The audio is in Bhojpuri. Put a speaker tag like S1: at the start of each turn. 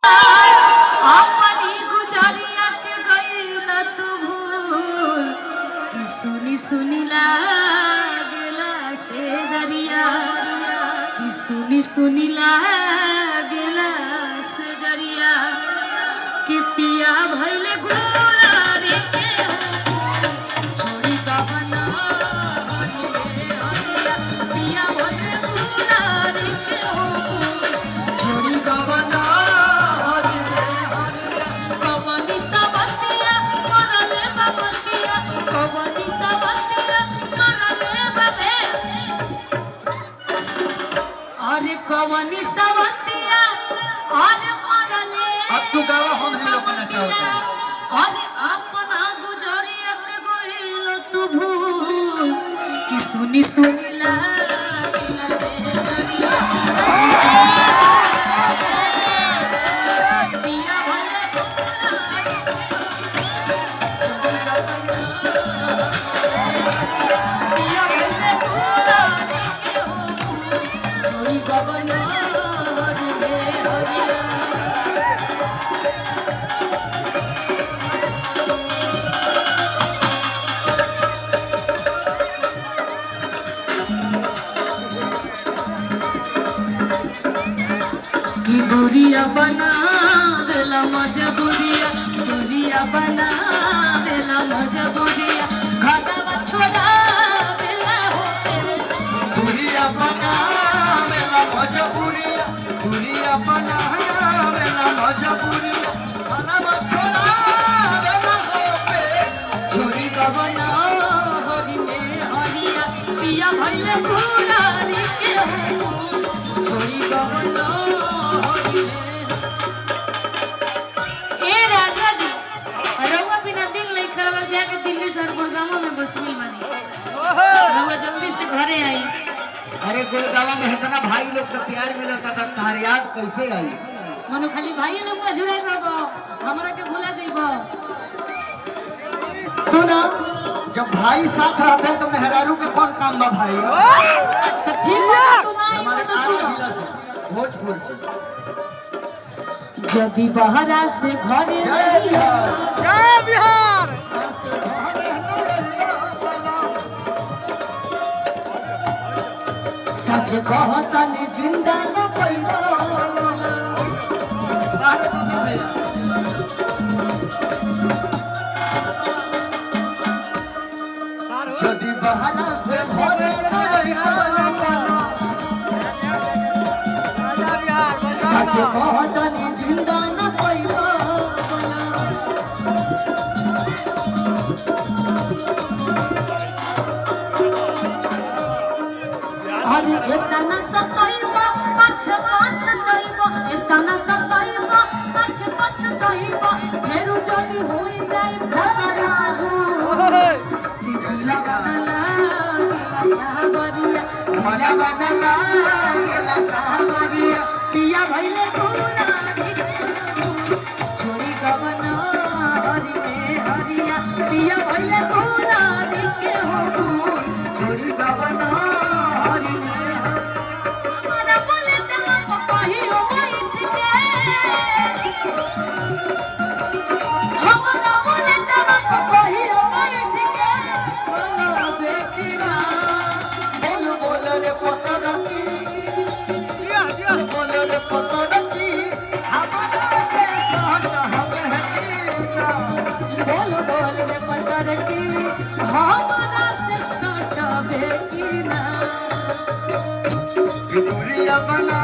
S1: अपनी गुजरिया के गईला तू भूल कि सुनी सुनी लागेला से जरिया कि सुनी सुनी लागेला से जरिया कि पिया भइले गुलारी के छोड़ी दबना पिया भइले गुलारी के छोड़ी दबना कवनी सवतिया और मरले
S2: अब तू गावा हम ही अपना चाहते हैं
S1: और अपना गुजरिया के गइल तू भूल कि सुनी सुनी लागेला से जरिया सुनी पिया भइले पिया भइले छोड़ी गबना दूरिया बना देला मजबूरिया दूरिया बना देला मजबूरिया घाटा छोड़ा देला हो
S2: दूरिया बना मेला मजबूरिया दूरिया बना मेला मजबूरिया खाना छोड़ा देला हो
S1: छोड़ी गबना हरी में हरिया पिया भइले गुलारी के छोड़ी गबना जल्दी से घरे आई।
S2: अरे गुड़गावा में इतना भाई लोग का प्यार मिला था कार्याज कैसे आई
S1: मनु खाली भाई लोग का जुड़े रहो हमरा के भूला जाइबो सुनो
S2: जब भाई साथ रहते हैं तो मेहरारू के कौन काम बा भाई
S1: तो ठीक है तुम आई तो सुनो
S2: भोजपुर से
S1: जदी बहरा से घरे
S2: जय बिहार जय बिहार
S1: सच कहतनी जिंदा न पैबो
S2: जदी बहाना से भरे
S1: सच कहतनी जिंदा न पैबो अरे इतना सताइबो पाछ पाछ दैबो इतना सताइबो पाछ पाछ दैबो फेरू जदी होई जाई भसर सहू दिला बनला सावरिया मजा बनला गेला सावरिया पिया भइले गुलारी छोड़ी गबना हरि में हरिया पिया भइले गुलारी के हो छोड़ी गबना
S2: दूरिया बना